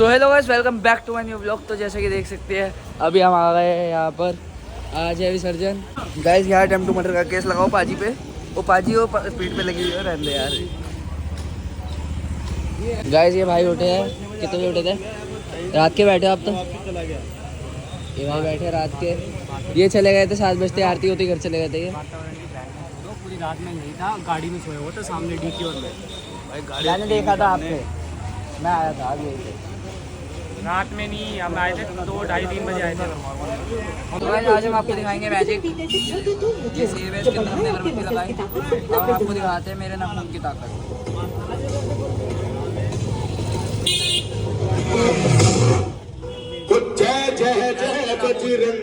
So hello guys, welcome back to my new blog. तो जैसे कि देख सकते हैं अभी हम आ गए हैं यहाँ पर। आज है विसर्जन। गाइस यहाँ टेम्पो मटर का केस लगाओ पाजी पे। वो पाजी वो पीठ पे लगी हुई है, रहने दे यार। गाइस ये भाई उठे हैं। कितने बजे उठे थे? रात के बैठे हो आप तो? ये भाई बैठे रात के। ये चले गए थे 7 बजते, आरती होती घर चले गए थे ये। तो पूरी रात में नहीं था, गाड़ी में सोए हुए थे सामने डीकी और में। मैंने देखा था आपने, मैं आया था अभी यहीं पे। रात में नहीं, हम आए थे 2-2:30-3 बजे आए थे। आज हम आपको दिखाएंगे मैजिक। ये सेब है, इसके अंदर हमने अगरबत्ती लगाई। अब हम आपको दिखाते हैं मेरे नाखून की ताकत। जय जय जय बजरंग।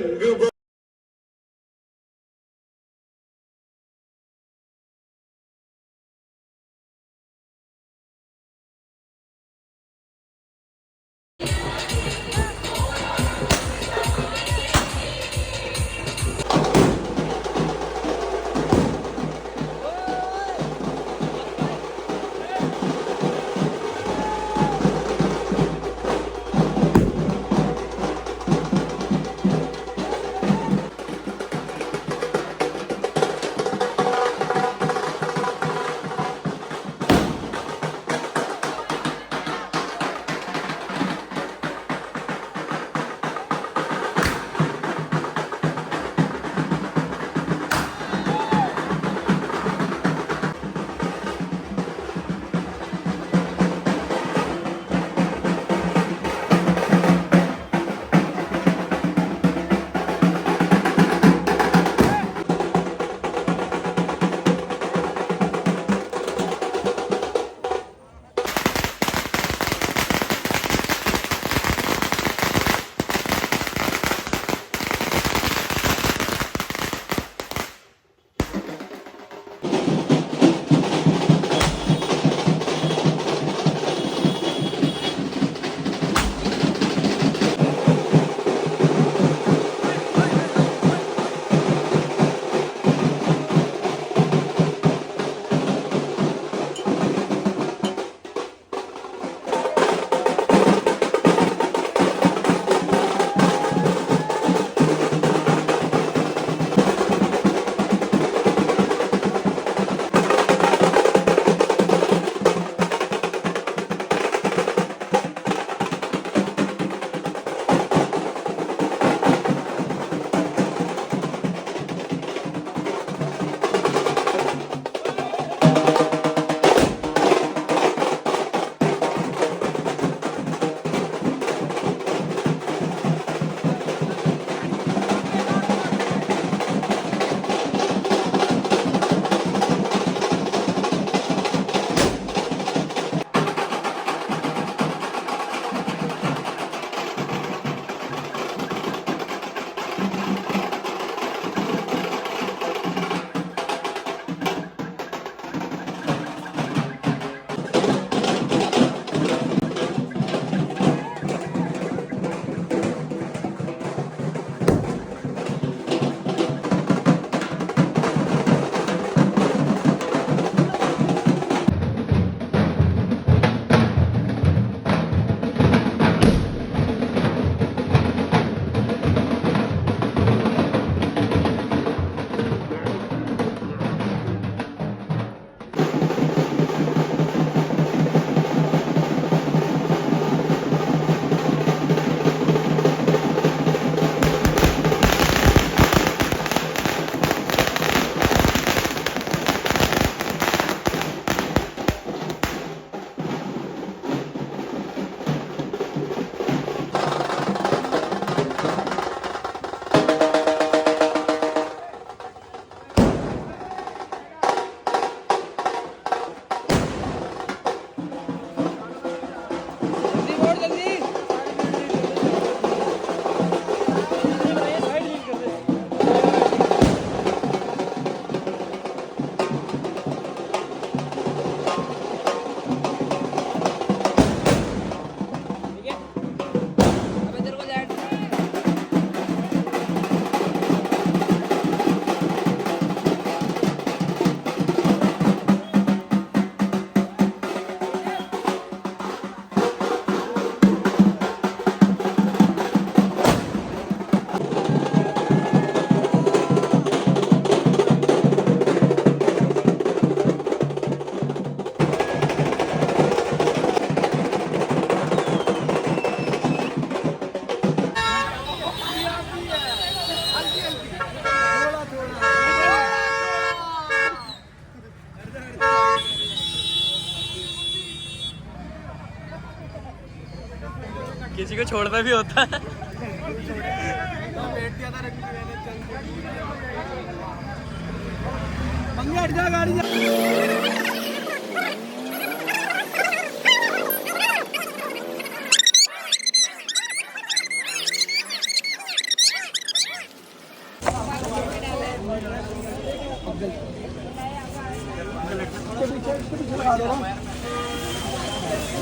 किसी को छोड़ना भी होता है।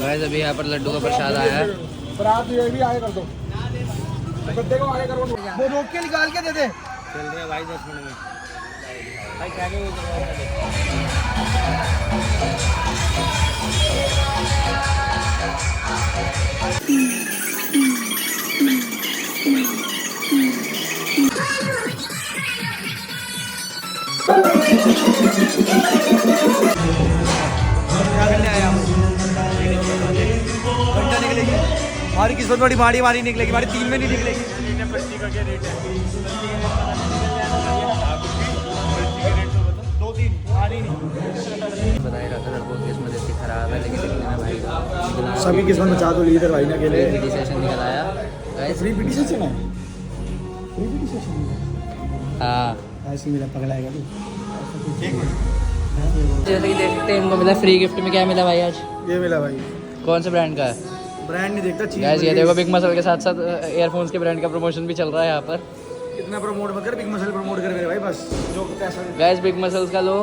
गाइस अभी यहाँ पर लड्डू का प्रसाद आया है। बरात ये भी आगे कर दो, गद्दे को आगे करो, वो रोक के निकाल के दे दे। चल रहे भाई 10 मिनट में। भाई क्या हमारी किस्मत बड़ी माड़ी मारी निकलेगी, हमारी 3 में नहीं निकलेगी। का क्या रेट है? 2-3 आ रही नहीं। बताया रहा था लड़कों की किस्मत इसकी खराब है, लेकिन इतने में भाई का सभी किस्मत बचा दो लीडर भाई ना अकेले। पीटी सेशन निकल आया। गाइस फ्री पीटी सेशन है, फ्री पीटी सेशन। हाँ, ऐसे मेरा पगलाएगा तू। जैसे कि देख सकते हैं इनको मिला फ्री गिफ्ट में। क्या मिला भाई आज? ये मिला भाई, कौन से ब्रांड का है? ब्रांड नहीं देखता चीज। गाइस ये देखो बिग मसल के साथ साथ एयरफोन्स के ब्रांड का प्रमोशन भी चल रहा है यहाँ पर। इतना प्रमोट मत कर, बिग मसल प्रमोट कर मेरे भाई, बस जो पैसा दे। गाइस बिग मसल्स का लो,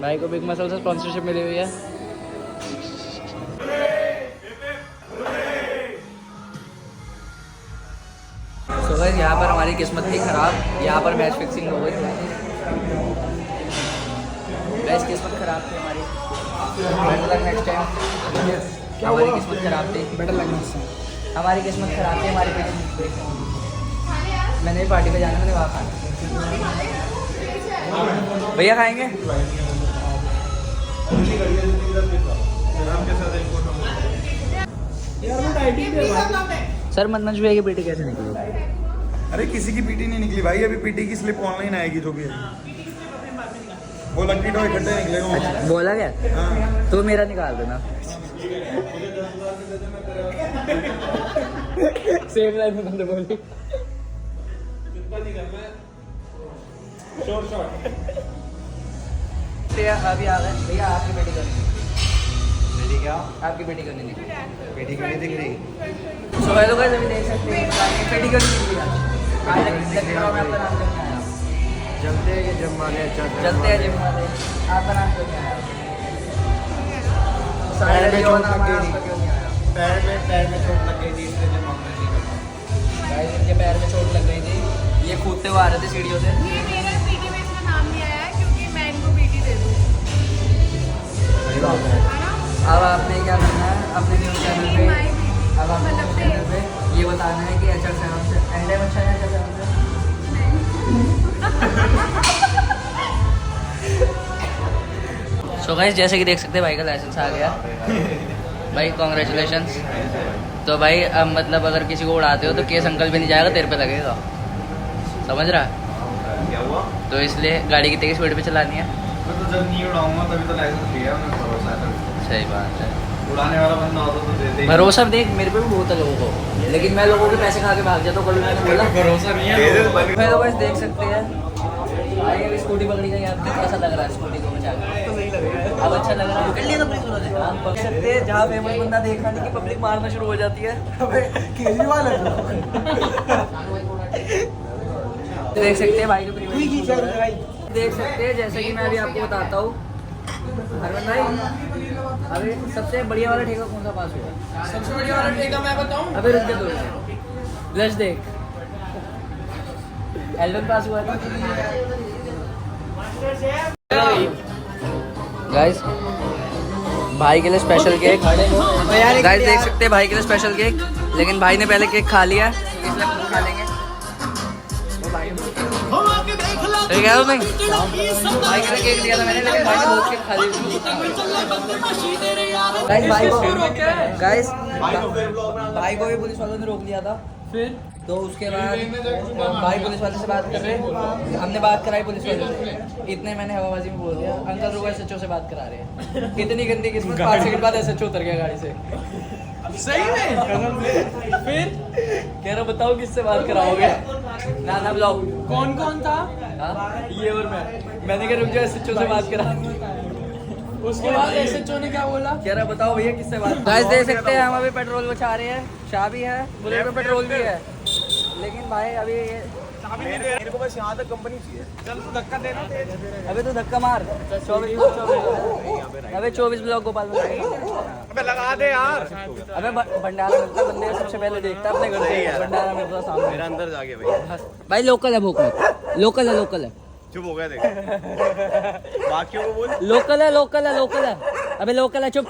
भाई को बिग मसल से स्पॉन्सरशिप मिली हुई है। तो गाइस यहाँ पर हमारी किस्मत थी खराब, यहाँ पर मैच फिक्सिंग हो गई। गाइस किस्मत खराब थी हमारी, बेटर लक नेक्स्ट टाइम। हमारी किस्मत खराब थी, बेटर लगना से हमारी किस्मत खराब थी। हमारी मैंने भी पार्टी पे जाना, मैंने वहाँ खाना। भैया खाएंगे? सर मनोज भैया की बेटी कैसे निकली? अरे किसी की पीटी नहीं निकली भाई, अभी पीटी की स्लिप ऑनलाइन आएगी जो भी है। वो लकी टॉय इकट्ठे निकलेगा। अच्छा, बोला क्या? हाँ। तो मेरा निकाल देना। सेम लाइन में तुमने बोली। अभी आ गए भैया, आपकी बेटी करनी। बेटी क्या? आपकी बेटी करनी निकली। बेटी क्यों नहीं दिख रही? सो हेलो गाइस, अभी देख सकते हैं बेटी करनी निकली आज। लकी ड्रॉ में आपका नाम करके आया। जलते हैं जिम वाले, चलते हैं जिम वाले। आपका नाम क्यों नहीं आया? पैर में चोट लग गई आपका क्यों नहीं आया? पैर में चोट लग गई थी इसलिए जिम ऑनलाइन नहीं कर पाया। गाइस इनके पैर में चोट लग गई थी, ये कूदते हुए आ रहे थे सीढ़ियों से। ये मेरा पीटी में इसका नाम नहीं आया है क्योंकि मैं इनको पीटी दे दूँ, सही बात है। है ना? अब आपने क्या करना है अपने न्यूज़ चैनल पे, अब आपने न्यूज़ चैनल पे ये बताना है कि एचआर साहब से एंड टाइम अच्छा है एचआर साहब से। सो गाइस जैसे कि देख सकते हैं भाई का लाइसेंस आ गया। भाई कॉन्ग्रेचुलेशंस। तो भाई अब मतलब अगर किसी को उड़ाते हो तो केस अंकल भी नहीं जाएगा, तेरे पे लगेगा, समझ रहा है? क्या हुआ? तो इसलिए गाड़ी की तेज स्पीड पे चलानी है। मैं तो जब नहीं उड़ाऊंगा तभी तो लाइसेंस लिया, मैं भरोसा है तभी। सही बात है। उड़ाने वाला बंदा होता तो देते ही। भरोसा देख मेरे पे भी बहुत है लोगों को, लेकिन मैं लोगों के पैसे खा के भाग जाता हूँ। कल मैंने बोला भरोसा नहीं है। हेलो गाइस देख सकते हैं भाई अभी स्कूटी पकड़ी गई। आपको कैसा लग रहा है स्कूटी को बचा के? तो नहीं लग रहा है, अब अच्छा लग रहा है। पकड़ लिया था पुलिस वालों ने। आप पकड़ सकते हैं जहाँ फेमस बंदा देखा नहीं कि पब्लिक मारना शुरू हो जाती है। केजरीवाल है। देख सकते हैं भाई को देख सकते हैं, जैसे कि मैं अभी आपको बताता हूँ। अरविंद भाई अभी सबसे बढ़िया वाला ठेका कौन सा पास हुआ? सबसे बढ़िया वाला ठेका मैं बताऊँ? अभी रुक के दो ब्लश देख, एल्बम पास हुआ था। गाइस भाई के लिए स्पेशल केक। गाइस देख सकते हैं भाई के लिए स्पेशल केक, लेकिन भाई ने पहले केक खा लिया इसलिए हम खा लेंगे। तो क्या नहीं भाई के लिए केक दिया था मैंने, लेकिन भाई ने बहुत केक खा लिया। गाइस भाई को भी पुलिस वालों ने रोक लिया था। फिर तो उसके बाद भाई पुलिस वाले से बात कर रहे, हमने बात कराई पुलिस वाले से। इतने मैंने हवाबाजी में बोल दिया, अंकल रुको एसएचओ से बात करा रहे हैं। कितनी गंदी किस्मत, 5 सेकंड बाद एसएचओ उतर गया गाड़ी से। सही में? फिर कह रहा बताओ किससे बात कराओगे? नाना ब्लॉग। कौन कौन था? हाँ, ये और मैंने कहा रुक जाओ SHO से बात करा। उसके बाद SHO ने क्या बोला? कह रहा बताओ भैया किससे बात। गाइस देख सकते हैं हम अभी पेट्रोल बचा रहे हैं। चाय भी है, बुलेट में पेट्रोल भी है, लेकिन भाई अभी ये मेरे को बस यहाँ तक कंपनी चाहिए। चल तू धक्का देना तेज। अभी तो धक्का मार। 24 ब्लॉक गोपाल में। अबे लगा दे यार। अबे भंडारा मिलता बंदे सबसे पहले देखता है अपने घर से। भंडारा मिलता सामने। मेरा अंदर जाके भाई। भाई लोकल है भूख मत। लोकल है। चुप हो गया देख। बाकियों को बोल। लोकल है। अबे लोकल है, चुप।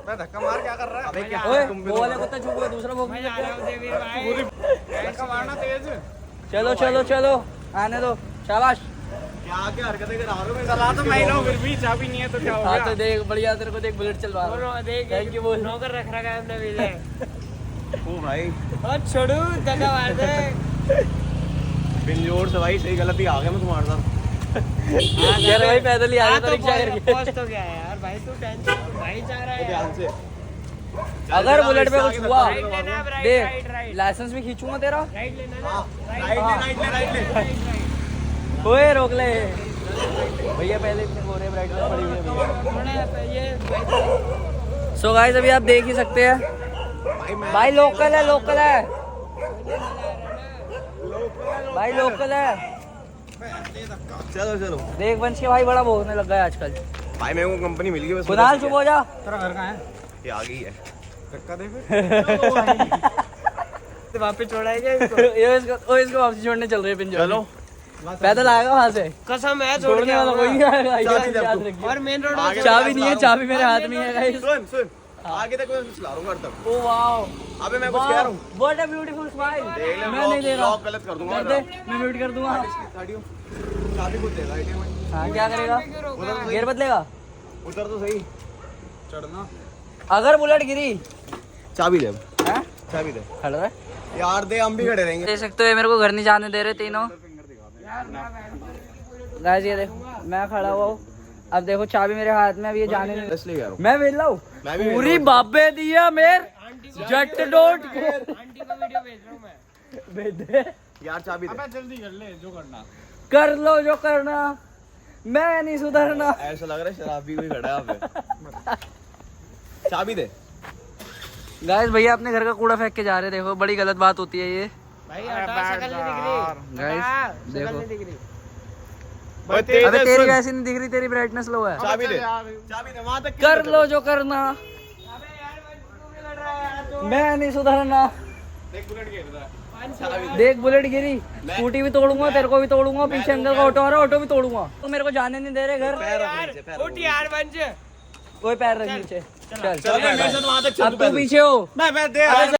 मैं धक्का मार क्या कर रहा है? अबे क्या ओए तुम भी वो वाला कुत्ता चुप हुआ, दूसरा भूख मैं जा रहा हूँ देवीर भाई। धक्का मारना तेज। चलो आने दो, शाबाश। क्या क्या हरकतें करा रहे हो? चला तो मैं रहा हूँ, फिर भी चाबी नहीं है तो क्या हो हाँ गया? तो देख बढ़िया, तेरे को देख बुलेट चलवा रहा हूँ। देख Thank you बोल। नौकर रख रखा है हमने विजय। ओ भाई और छोड़ू धक्का मार दे। बिंजोर से भाई सही गलती आ गया मैं तुम्हारे साथ। यार भाई पैदल ही आ रहा था रिक्शा करके। पहुंच तो गया है यार भाई, तू टेंशन भाई जा रहा है ध्यान से। अगर बुलेट पे कुछ हुआ राइट लेना है, राइट, देख राइट, राइट। लाइसेंस भी खींचूंगा तेरा। राइट लेना ना, राइट ले। ओए रोक ले भैया, पहले इतने गोरे ब्राइटनेस पड़ी हुई है भैया। थोड़ा ये सो गाइस अभी आप देख ही सकते हैं भाई लोकल है। भाई लोकल है। चलो देख वंश के भाई बड़ा भोगने लग गया है आजकल। भाई मेरे को कंपनी मिल गई बस। कुणाल चुप हो जा। तेरा घर कहाँ है? ये आ गई है। धक्का दे फिर। तो वापस छोड़ाएगा इसको? इसको वापसी छोड़ने चल रहे हैं पिंजौर। चलो पैदल आएगा वहां से। कसम है छोड़ने वाला कोई नहीं आएगा, चाबी दे याद तू। रखिए। और मेन रोड आगे चाबी नहीं है, चाबी मेरे हाथ में है गाइस। सुन आगे तक मैं चला रहा हूँ घर तक। ओ वाओ, अबे मैं कुछ कह रहा हूँ। What a beautiful smile. देख ले, मैं नहीं दे रहा। ब्लॉक गलत कर दूंगा। कर दे, मैं म्यूट कर दूंगा। गाड़ियों चाबी खुद देगा ATM में। हाँ क्या करेगा? गियर बदलेगा। उतर तो सही। चढ़ना। अगर बुलेट गिरी चाबी दे। हैं? चाबी दे खड़ा रहे। यार दे, हम भी खड़े रहेंगे। देख सकते हो मेरे को घर नहीं जाने दे रहे तीनों। गाइस ये देखो मैं खड़ा हुआ हूँ, अब देखो चाबी मेरे हाथ में, अब ये जाने नहीं। इसलिए कह रहा हूँ। मैं वेला हूँ मैं भी पूरी बाबे दिया मेर जट डोट आंटी को वीडियो भेज रहा हूँ मैं। भेज दे। यार चाबी दे। अबे जल्दी कर ले जो करना। कर लो जो करना, मैं नहीं सुधरना। ऐसा लग रहा है शराबी कोई खड़ा है यहाँ पे। चाबी दे। गाइस भैया अपने घर का कूड़ा फेंक के जा रहे, देखो बड़ी गलत बात होती है ये। भाई हटा, शक्ल नहीं दिख रही। गाइस शक्ल देखो, नहीं दिख रही। भाई तेज अबे है, तेरी सुन। वैसी नहीं दिख रही, तेरी ब्राइटनेस लो है। चाबी दे। चाबी दे वहाँ तक। कर लो जो करना, अबे यार तू भी लड़ रहा है यार तो। मैं नहीं सुधरना। देख बुलेट गिर रहा है। देख बुलेट गिरी, स्कूटी भी तोड़ूंगा, तेरे को भी तोड़ूंगा, पीछे अंकल का ऑटो आ रहा है, ऑटो भी तोड़ूंगा। तो मेरे को जाने नहीं दे रहे घर। यार उठ यार बंज। कोई पैर रख नीचे। चल चल मेरे साथ वहाँ तक चल। अब तू पीछे हो। मैं दे।